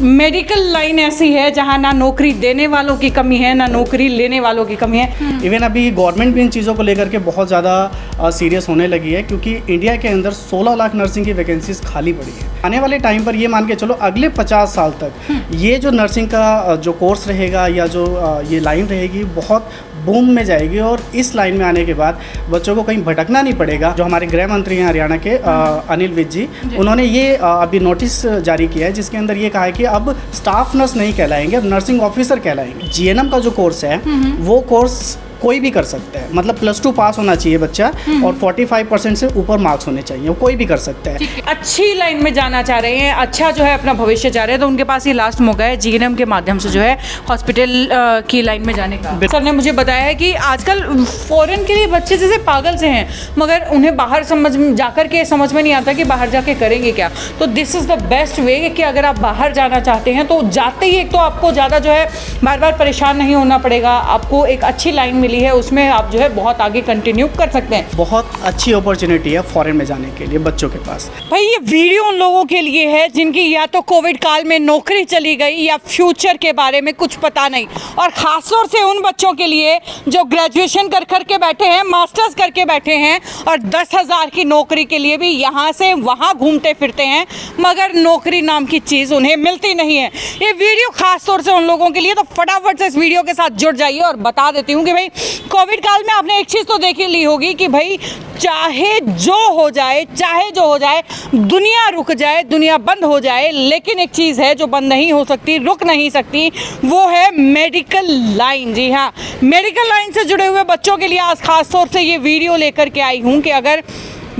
Medical line ऐसी है जहाँ ना नौकरी देने वालों की कमी है ना नौकरी लेने वालों की कमी है। इवन अभी गवर्नमेंट भी इन चीज़ों को लेकर के बहुत ज़्यादा सीरियस होने लगी है, क्योंकि इंडिया के अंदर 16 लाख नर्सिंग की वैकेंसीज खाली पड़ी है। आने वाले टाइम पर ये मान के चलो अगले 50 साल तक ये जो नर्सिंग का जो कोर्स रहेगा या जो ये लाइन रहेगी बहुत बूम में जाएगी, और इस लाइन में आने के बाद बच्चों को कहीं भटकना नहीं पड़ेगा। जो हमारे गृह मंत्री हैं हरियाणा के अनिल विज जी, उन्होंने ये अभी नोटिस जारी किया है जिसके अंदर ये कहा है कि अब स्टाफ नर्स नहीं कहलाएंगे, अब नर्सिंग ऑफिसर कहलाएंगे। जीएनएम का जो कोर्स है वो कोर्स कोई भी कर सकता है, मतलब +2 पास होना चाहिए बच्चा और 45% से ऊपर मार्क्स होने चाहिए, वो कोई भी कर सकता है। अच्छी लाइन में जाना चाह रहे हैं, अच्छा जो है अपना भविष्य चाह रहे हैं, तो उनके पास ये लास्ट मौका है जीएनएम के माध्यम से जो है हॉस्पिटल की लाइन में जाने का। सर ने मुझे बताया है कि आजकल फॉरेन के लिए बच्चे जैसे पागल से हैं, मगर उन्हें बाहर जाकर के समझ में नहीं आता कि बाहर जाके करेंगे क्या। तो this is the best way कि अगर आप बाहर जाना चाहते हैं तो जाते ही एक तो आपको ज़्यादा जो है बार बार परेशान नहीं होना पड़ेगा, आपको एक अच्छी लाइन मिली है, उसमें आप जो है बहुत आगे कंटिन्यू कर सकते हैं। बहुत अच्छी अपॉर्चुनिटी है फॉरेन में जाने के लिए बच्चों के पास। भाई ये वीडियो उन लोगों के लिए है जिनकी या तो कोविड काल में नौकरी चली गई या फ्यूचर के बारे में कुछ पता नहीं, और ख़ासतौर से उन बच्चों के लिए जो ग्रेजुएशन कर के बैठे हैं, मास्टर्स करके बैठे हैं और 10,000 की नौकरी के लिए भी यहाँ से वहाँ घूमते फिरते हैं, मगर नौकरी नाम की चीज़ उन्हें मिलती नहीं है। ये वीडियो ख़ासतौर से उन लोगों के लिए, तो फटाफट से इस वीडियो के साथ जुड़ जाइए। और बता देती हूँ कि भाई कोविड काल में आपने एक चीज़ तो देख ही ली होगी कि भाई चाहे जो हो जाए, दुनिया रुक जाए, दुनिया बंद हो जाए, लेकिन एक चीज़ है जो बंद नहीं हो सकती, रुक नहीं सकती, वो है मेडिकल लाइन। जी हाँ, मेडिकल लाइन से जुड़े हुए बच्चों के लिए आज खास तौर से ये वीडियो लेकर के आई हूँ कि अगर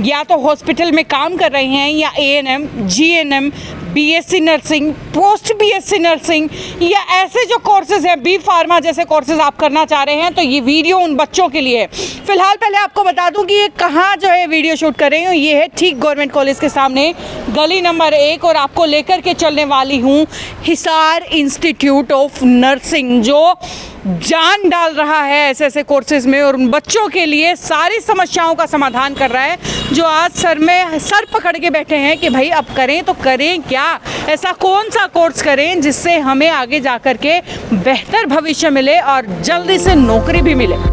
या तो हॉस्पिटल में काम कर रहे हैं या ANM, GNM, BSc nursing, post BSc nursing या ऐसे जो कोर्सेज हैं, बी फार्मा जैसे कोर्सेज आप करना चाह रहे हैं, तो ये वीडियो उन बच्चों के लिए है। फिलहाल पहले आपको बता दूं कि ये कहाँ जो है वीडियो शूट कर रही हूँ, ये है ठीक गवर्नमेंट कॉलेज के सामने गली नंबर 1, और आपको लेकर के चलने वाली हूँ हिसार इंस्टीट्यूट ऑफ नर्सिंग, जो जान डाल रहा है ऐसे ऐसे कोर्सेज में और उन बच्चों के लिए सारी समस्याओं का समाधान कर रहा है, जो आज सर पकड़ के बैठे हैं कि भाई अब करें तो करें क्या, ऐसा कौन सा कोर्स करें जिससे हमें आगे जा कर के बेहतर भविष्य मिले और जल्दी से नौकरी भी मिले।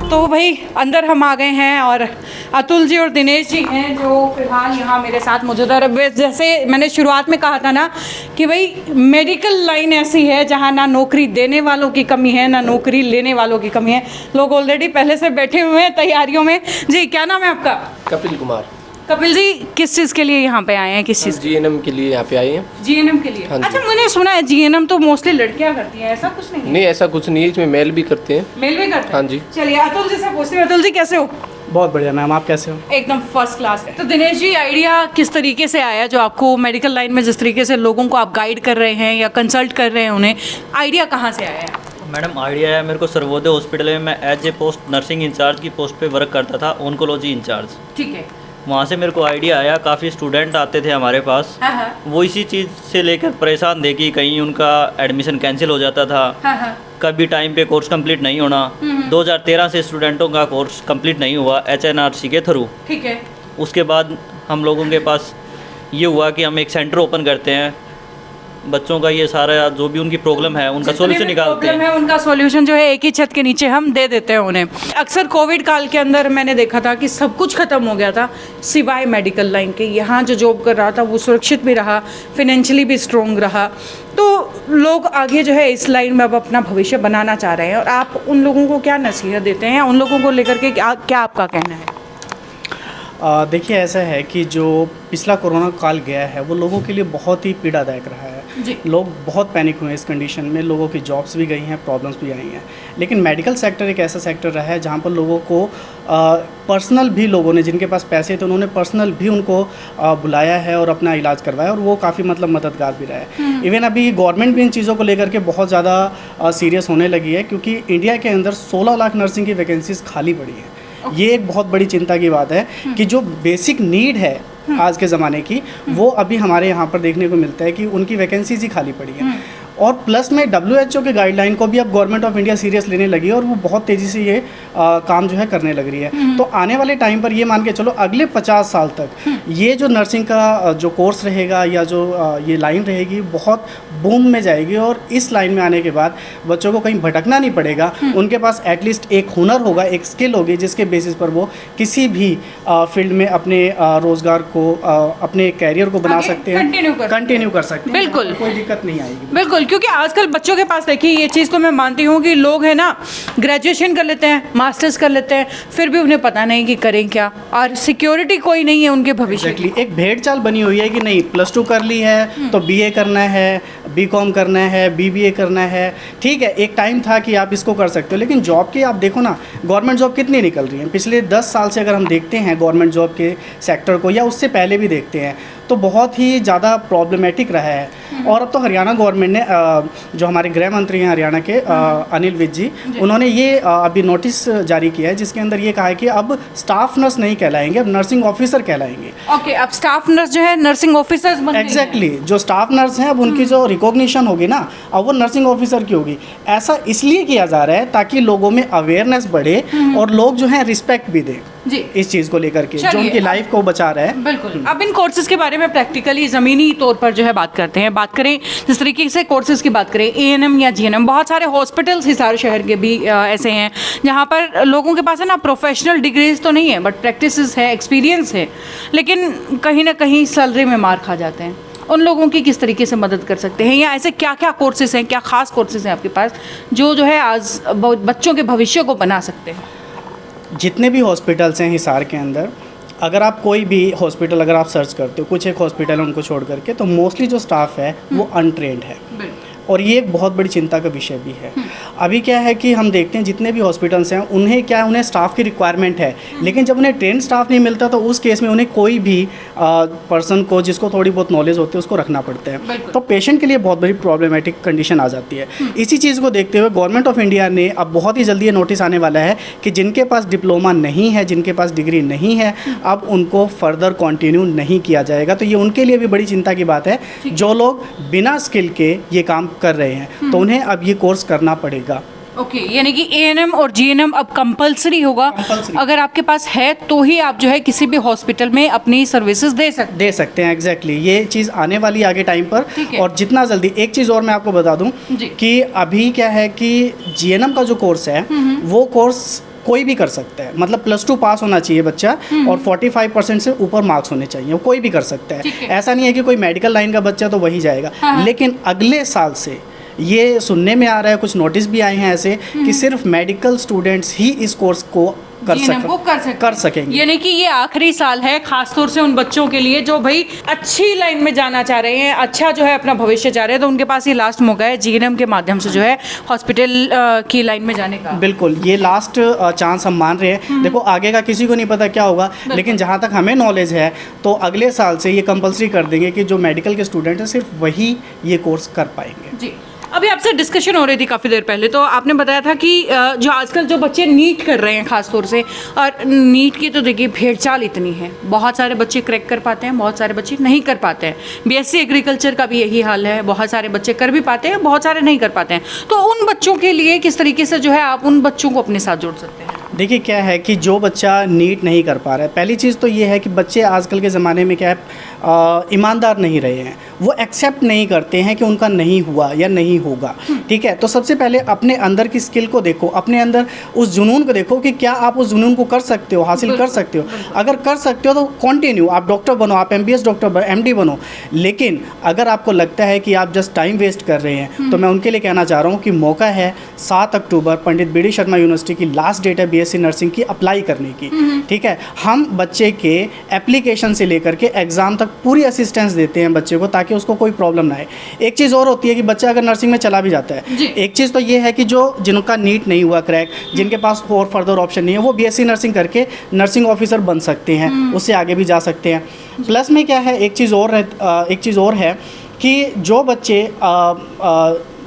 तो भाई अंदर हम आ गए हैं और अतुल जी और दिनेश जी हैं जो फिलहाल यहाँ मेरे साथ मौजूद है। जैसे मैंने शुरुआत में कहा था ना कि भाई मेडिकल लाइन ऐसी है जहाँ ना नौकरी देने वालों की कमी है ना नौकरी लेने वालों की कमी है। लोग ऑलरेडी पहले से बैठे हुए हैं तैयारियों में। जी क्या नाम है आपका? कपिल कुमार। कपिल जी किस चीज़ के लिए यहाँ पे आए हैं? किस चीज़? जीएनएम के लिए यहाँ पे आए हैं। जीएनएम के लिए? हाँ, अच्छा, मैंने सुना है जीएनएम तो मोस्टली लड़कियाँ करती हैं, ऐसा कुछ नहीं है? नहीं, ऐसा कुछ नहीं है, इसमें मेल भी करते हैं। मेल भी करते हैं? हाँ जी। चलिए अतुल जी से पूछते हैं। अतुल जी कैसे हो? बहुत बढ़िया मैम, आप कैसे हो? एकदम फर्स्ट क्लास है। तो दिनेश जी आइडिया किस तरीके से आया, जो आपको मेडिकल लाइन में जिस तरीके से लोगों को आप गाइड कर रहे हैं या कंसल्ट कर रहे हैं, उन्हें आइडिया कहाँ से आया है? मैडम आइडिया है मेरे को सर्वोदय हॉस्पिटल में, मैं as a post nursing incharge की पोस्ट पे वर्क करता था, ऑन्कोलॉजी इंचार्ज। ठीक है। वहाँ से मेरे को आइडिया आया, काफ़ी स्टूडेंट आते थे हमारे पास, वो इसी चीज़ से लेकर परेशान थे कि कहीं उनका एडमिशन कैंसिल हो जाता था, कभी टाइम पे कोर्स कंप्लीट नहीं होना। 2013 से स्टूडेंटों का कोर्स कंप्लीट नहीं हुआ HNRC के थ्रू। ठीक है। उसके बाद हम लोगों के पास ये हुआ कि हम एक सेंटर ओपन करते हैं, बच्चों का ये सारा जो भी उनकी प्रॉब्लम है उनका सॉल्यूशन निकालते हैं। उनका सॉल्यूशन जो है एक ही छत के नीचे हम दे देते हैं उन्हें। अक्सर कोविड काल के अंदर मैंने देखा था कि सब कुछ खत्म हो गया था सिवाय मेडिकल लाइन के। यहाँ जो जॉब कर रहा था वो सुरक्षित भी रहा, फाइनेंशियली भी स्ट्रॉन्ग रहा, तो लोग आगे जो है इस लाइन में अब अपना भविष्य बनाना चाह रहे हैं। और आप उन लोगों को क्या नसीहत देते हैं, उन लोगों को लेकर के क्या आपका कहना है? देखिए ऐसा है कि जो पिछला कोरोना काल गया है वो लोगों के लिए बहुत ही पीड़ादायक रहा है। लोग बहुत पैनिक हुए इस कंडीशन में, लोगों की जॉब्स भी गई हैं, प्रॉब्लम्स भी आई हैं। लेकिन मेडिकल सेक्टर एक ऐसा सेक्टर रहा है जहाँ पर लोगों को पर्सनल भी, लोगों ने जिनके पास पैसे थे उन्होंने पर्सनल भी उनको बुलाया है और अपना इलाज करवाया, और वो काफ़ी मतलब मददगार भी रहा है। इवन अभी गवर्नमेंट भी इन चीज़ों को लेकर के बहुत ज़्यादा सीरियस होने लगी है, क्योंकि इंडिया के अंदर 16 लाख नर्सिंग की वैकेंसीज खाली पड़ी है। ये एक बहुत बड़ी चिंता की बात है कि जो बेसिक नीड है आज के ज़माने की, वो अभी हमारे यहाँ पर देखने को मिलता है कि उनकी वैकेंसीज ही खाली पड़ी है। और प्लस में WHO के गाइडलाइन को भी अब गवर्नमेंट ऑफ इंडिया सीरियस लेने लगी है और वो बहुत तेज़ी से ये काम जो है करने लग रही है। तो आने वाले टाइम पर ये मान के चलो अगले 50 साल तक ये जो नर्सिंग का जो कोर्स रहेगा या जो ये लाइन रहेगी बहुत बूम में जाएगी। और इस लाइन में आने के बाद बच्चों को कहीं भटकना नहीं पड़ेगा, उनके पास एटलीस्ट एक हुनर होगा, एक स्किल होगी जिसके बेसिस पर वो किसी भी फील्ड में अपने रोज़गार को, अपने कैरियर को बना सकते हैं, कंटिन्यू कर सकते हैं। बिल्कुल, कोई दिक्कत नहीं आएगी। बिल्कुल, क्योंकि आजकल बच्चों के पास देखिए ये चीज़ तो मैं मानती हूँ कि लोग हैं ना ग्रेजुएशन कर लेते हैं, मास्टर्स कर लेते हैं, फिर भी उन्हें पता नहीं कि करें क्या, और सिक्योरिटी कोई नहीं है उनके भविष्य की। एक भेड़ चाल बनी हुई है कि नहीं +2 कर ली है तो BA करना है, BCom करना है, BBA करना है। ठीक है, एक टाइम था कि आप इसको कर सकते हो, लेकिन जॉब की आप देखो ना, गवर्नमेंट जॉब कितनी निकल रही है पिछले 10 साल से। अगर हम देखते हैं गवर्नमेंट जॉब के सेक्टर को या उससे पहले भी देखते हैं तो बहुत ही ज़्यादा प्रॉब्लमेटिक रहा है। और अब तो हरियाणा गवर्नमेंट ने जो हमारे गृह मंत्री हैं हरियाणा के अनिल विज जी, उन्होंने ये अभी नोटिस जारी किया है जिसके अंदर ये कहा है कि अब स्टाफ नर्स नहीं कहलाएंगे, अब नर्सिंग ऑफिसर कहलाएंगे। ओके, अब स्टाफ नर्स जो है नर्सिंग ऑफिसर्स बन गए हैं। एग्जैक्टली, जो स्टाफ नर्स हैं अब उनकी जो रिकॉग्निशन होगी ना, अब वो नर्सिंग ऑफिसर की होगी। ऐसा इसलिए किया जा रहा है ताकि लोगों में अवेयरनेस बढ़े और लोग जो है रिस्पेक्ट भी दें जी इस चीज़ को लेकर के, जो उनकी लाइफ को बचा रहा है। बिल्कुल। अब इन कोर्सेज के बारे में प्रैक्टिकली ज़मीनी तौर पर जो है बात करते हैं। बात करें जिस तरीके से कोर्सेज की बात करें, ANM या GNM, बहुत सारे हॉस्पिटल्स हिसार शहर के भी ऐसे हैं जहाँ पर लोगों के पास है ना प्रोफेशनल डिग्रीज तो नहीं है बट प्रैक्टिस है, एक्सपीरियंस है, लेकिन कहीं ना कहीं सैलरी में मार खा जाते हैं। उन लोगों की किस तरीके से मदद कर सकते हैं, या ऐसे क्या क्या कोर्सेज हैं, क्या खास कोर्सेज हैं आपके पास जो है आज बच्चों के भविष्य को बना सकते हैं? जितने भी हॉस्पिटल्स हैं हिसार के अंदर, अगर आप कोई भी हॉस्पिटल अगर आप सर्च करते हो, कुछ एक हॉस्पिटल है उनको छोड़ करके, तो मोस्टली जो स्टाफ है वो अनट्रेंड है। और ये एक बहुत बड़ी चिंता का विषय भी है। अभी क्या है कि हम देखते हैं जितने भी हॉस्पिटल्स हैं उन्हें स्टाफ की रिक्वायरमेंट है, लेकिन जब उन्हें ट्रेन स्टाफ नहीं मिलता तो उस केस में उन्हें कोई भी पर्सन को जिसको थोड़ी बहुत नॉलेज होती है उसको रखना पड़ता है। तो पेशेंट के लिए बहुत बड़ी प्रॉब्लमेटिक कंडीशन आ जाती है। इसी चीज़ को देखते हुए गवर्नमेंट ऑफ इंडिया ने अब बहुत ही जल्दी ये नोटिस आने वाला है कि जिनके पास डिप्लोमा नहीं है, जिनके पास डिग्री नहीं है, अब उनको फर्दर कंटिन्यू नहीं किया जाएगा। तो ये उनके लिए भी बड़ी चिंता की बात है। जो लोग बिना स्किल के ये काम कर रहे हैं तो उन्हें अब ये कोर्स करना पड़ेगा। ओके, यानी कि ANM और GNM अब कंपलसरी होगा। अगर आपके पास है तो ही आप जो है किसी भी हॉस्पिटल में अपनी सर्विसेज दे सकते हैं। एग्जैक्टली, ये चीज़ आने वाली आगे टाइम पर। और जितना जल्दी, एक चीज़ और मैं आपको बता दूं कि अभी क्या है कि GNM का जो कोर्स है वो कोर्स कोई भी कर सकता है, मतलब +2 पास होना चाहिए बच्चा और 45% से ऊपर मार्क्स होने चाहिए, वो कोई भी कर सकता है। ऐसा नहीं है कि कोई मेडिकल लाइन का बच्चा तो वही जाएगा। लेकिन अगले साल से ये सुनने में आ रहा है, कुछ नोटिस भी आए हैं ऐसे कि सिर्फ मेडिकल स्टूडेंट्स ही इस कोर्स को कर सकेंगे। यानी कि ये आखिरी साल है खासतौर से उन बच्चों के लिए जो भाई अच्छी लाइन में जाना चाह रहे हैं, अच्छा जो है अपना भविष्य चाह रहे हैं, तो उनके पास ये लास्ट मौका है GNM के माध्यम से जो है हॉस्पिटल की लाइन में जाने का। बिल्कुल, ये लास्ट चांस हम मान रहे हैं। देखो आगे का किसी को नहीं पता क्या होगा, लेकिन जहाँ तक हमें नॉलेज है तो अगले साल से ये कंपलसरी कर देंगे कि जो मेडिकल के स्टूडेंट हैं सिर्फ वही ये कोर्स कर पाएंगे। जी, अभी आपसे डिस्कशन हो रही थी काफ़ी देर पहले, तो आपने बताया था कि जो आजकल जो बच्चे नीट कर रहे हैं खास तौर से, और नीट की तो देखिए भेड़चाल इतनी है, बहुत सारे बच्चे क्रैक कर पाते हैं, बहुत सारे बच्चे नहीं कर पाते हैं। BSc एग्रीकल्चर का भी यही हाल है, बहुत सारे बच्चे कर भी पाते हैं, बहुत सारे नहीं कर पाते हैं। तो उन बच्चों के लिए किस तरीके से जो है आप उन बच्चों को अपने साथ जोड़ सकते हैं? देखिए क्या है कि जो बच्चा नीट नहीं कर पा रहा है, पहली चीज़ तो ये है कि बच्चे आजकल के ज़माने में क्या है ईमानदार नहीं रहे हैं, वो एक्सेप्ट नहीं करते हैं कि उनका नहीं हुआ या नहीं होगा। ठीक है, तो सबसे पहले अपने अंदर की स्किल को देखो, अपने अंदर उस जुनून को देखो कि क्या आप उस जुनून को कर सकते हो, हासिल कर सकते हो। अगर कर सकते हो तो कंटिन्यू, आप डॉक्टर बनो, आप MBS डॉक्टर MD बनो। लेकिन अगर आपको लगता है कि आप जस्ट टाइम वेस्ट कर रहे हैं तो मैं उनके लिए कहना चाह रहा हूँ कि मौका है 7 अक्टूबर पंडित BD शर्मा यूनिवर्सिटी की लास्ट डेट है BSc नर्सिंग की अप्लाई करने की। ठीक है, हम बच्चे के एप्लीकेशन से लेकर के एग्ज़ाम तक पूरी असिस्टेंस देते हैं बच्चे को, ताकि उसको कोई प्रॉब्लम ना आए। एक चीज़ और होती है कि बच्चा अगर नर्सिंग में चला भी जाता है, एक चीज़ तो ये है कि जिनका नीट नहीं हुआ क्रैक, जिनके पास और फर्दर ऑप्शन नहीं है, वो BSc नर्सिंग करके नर्सिंग ऑफिसर बन सकते हैं, उससे आगे भी जा सकते हैं। प्लस में क्या है, एक चीज़ और है कि जो बच्चे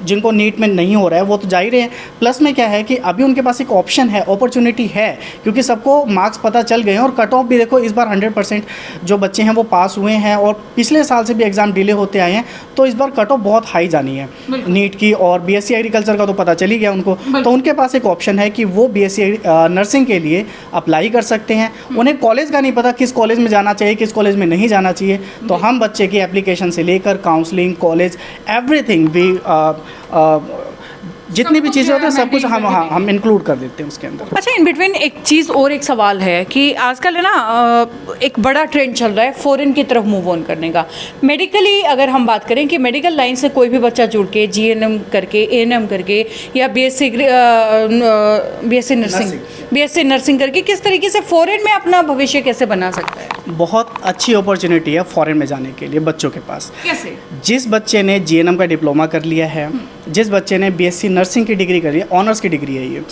जिनको नीट में नहीं हो रहा है वो तो जा ही रहे हैं। प्लस में क्या है कि अभी उनके पास एक ऑप्शन है, अपॉर्चुनिटी है, क्योंकि सबको मार्क्स पता चल गए हैं और कट ऑफ भी देखो इस बार 100% जो बच्चे हैं वो पास हुए हैं और पिछले साल से भी एग्ज़ाम डिले होते आए हैं, तो इस बार कट ऑफ बहुत हाई जानी है नीट की। और बीएससी एग्रीकल्चर का तो पता चल ही गया उनको, तो उनके पास एक ऑप्शन है कि वो बीएससी नर्सिंग के लिए अप्लाई कर सकते हैं। उन्हें कॉलेज का नहीं पता किस कॉलेज में जाना चाहिए, किस कॉलेज में नहीं जाना चाहिए, तो हम बच्चे की एप्लीकेशन से लेकर काउंसलिंग, कॉलेज, एवरीथिंग भी जितनी भी चीज़ें होती हैं सब कुछ हम इंक्लूड कर देते हैं उसके अंदर। अच्छा, इन बिटवीन एक चीज़ और एक सवाल है कि आजकल है ना एक बड़ा ट्रेंड चल रहा है फॉरेन की तरफ मूव ऑन करने का। मेडिकली अगर हम बात करें कि मेडिकल लाइन से कोई भी बच्चा जुड़ के जीएनएम करके, एएनएम करके या बीएससी नर्सिंग करके किस तरीके से फॉरेन में अपना भविष्य कैसे बना सकता है? बहुत अच्छी अपॉर्चुनिटी है फॉरेन में जाने के लिए बच्चों के पास। कैसे? जिस बच्चे ने जीएनएम का डिप्लोमा कर लिया है, जिस बच्चे ने बीएससी नर्सिंग की डिग्री करी है, ऑनर्स की डिग्री है ये,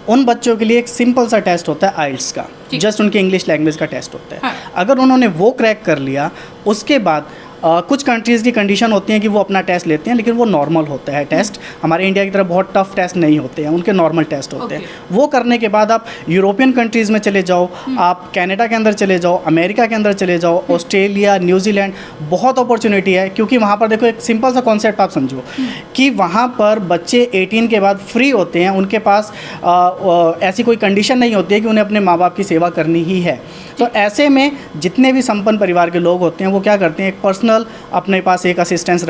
उन बच्चों के लिए एक सिंपल सा टेस्ट होता है आइल्स का, जस्ट उनके इंग्लिश लैंग्वेज का टेस्ट होता है। हाँ। अगर उन्होंने वो क्रैक कर लिया, उसके बाद कुछ कंट्रीज़ की कंडीशन होती हैं कि वो अपना टेस्ट लेते हैं, लेकिन वो नॉर्मल होता है टेस्ट। हमारे इंडिया की तरह बहुत टफ टेस्ट नहीं होते हैं, उनके नॉर्मल टेस्ट होते हैं। वो करने के बाद आप यूरोपियन कंट्रीज़ में चले जाओ, आप कनाडा के अंदर चले जाओ, अमेरिका के अंदर चले जाओ, ऑस्ट्रेलिया, न्यूजीलैंड, बहुत अपॉर्चुनिटी है। क्योंकि वहाँ पर देखो एक सिंपल सा कॉन्सेप्ट आप समझो कि वहाँ पर बच्चे 18 के बाद फ्री होते हैं, उनके पास ऐसी कोई कंडीशन नहीं होती है कि उन्हें अपने माँ बाप की सेवा करनी ही है। तो ऐसे में जितने भी संपन्न परिवार के लोग होते हैं वो क्या करते हैं, एक पर्सनल अपने पास एक असिस्टेंट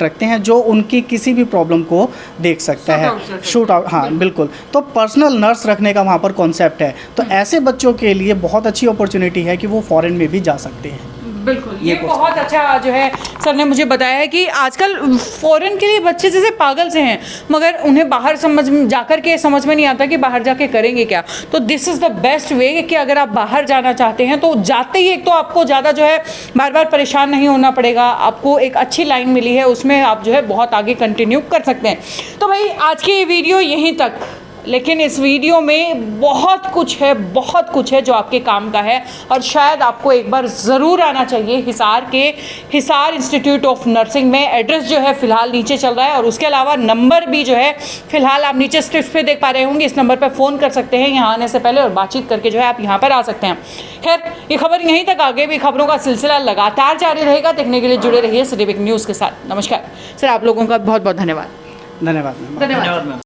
रखते हैं जो उनकी किसी भी प्रॉब्लम को देख सकता है, शूट आउट। हाँ बिल्कुल, तो पर्सनल नर्स रखने का वहाँ पर कॉन्सेप्ट है। तो ऐसे बच्चों के लिए बहुत अच्छी अपॉर्चुनिटी है कि वो फॉरेन में भी जा सकते हैं। बिल्कुल, ये बहुत अच्छा जो है सर ने मुझे बताया है कि आजकल फॉरेन के लिए बच्चे जैसे पागल से हैं, मगर उन्हें बाहर जाकर के समझ में नहीं आता कि बाहर जाके करेंगे क्या। तो this is the best way कि अगर आप बाहर जाना चाहते हैं तो जाते ही एक तो आपको ज़्यादा जो है बार बार परेशान नहीं होना पड़ेगा, आपको एक अच्छी लाइन मिली है, उसमें आप जो है बहुत आगे कंटिन्यू कर सकते हैं। तो भाई आज की ये वीडियो यहीं तक, लेकिन इस वीडियो में बहुत कुछ है जो आपके काम का है और शायद आपको एक बार ज़रूर आना चाहिए हिसार इंस्टीट्यूट ऑफ नर्सिंग में। एड्रेस जो है फ़िलहाल नीचे चल रहा है और उसके अलावा नंबर भी जो है फ़िलहाल आप नीचे स्क्रिप्ट पे देख पा रहे होंगे। इस नंबर पर फ़ोन कर सकते हैं यहाँ आने से पहले और बातचीत करके जो है आप यहाँ पर आ सकते हैं। खैर, ये खबर यहीं तक, आगे भी खबरों का सिलसिला लगातार जारी रहेगा। देखने के लिए जुड़े रहिए सिटी न्यूज़ के साथ। नमस्कार सर, आप लोगों का बहुत बहुत धन्यवाद। धन्यवाद मैम।